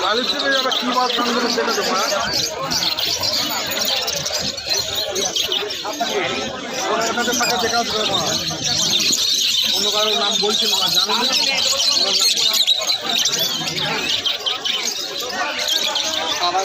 বাড়ির থেকে যারা কী মাছ সংগ্রহ সেটা তোমার ওনার টাকা দেখা অন্য কারোর নাম বলছিল না জানো সাদা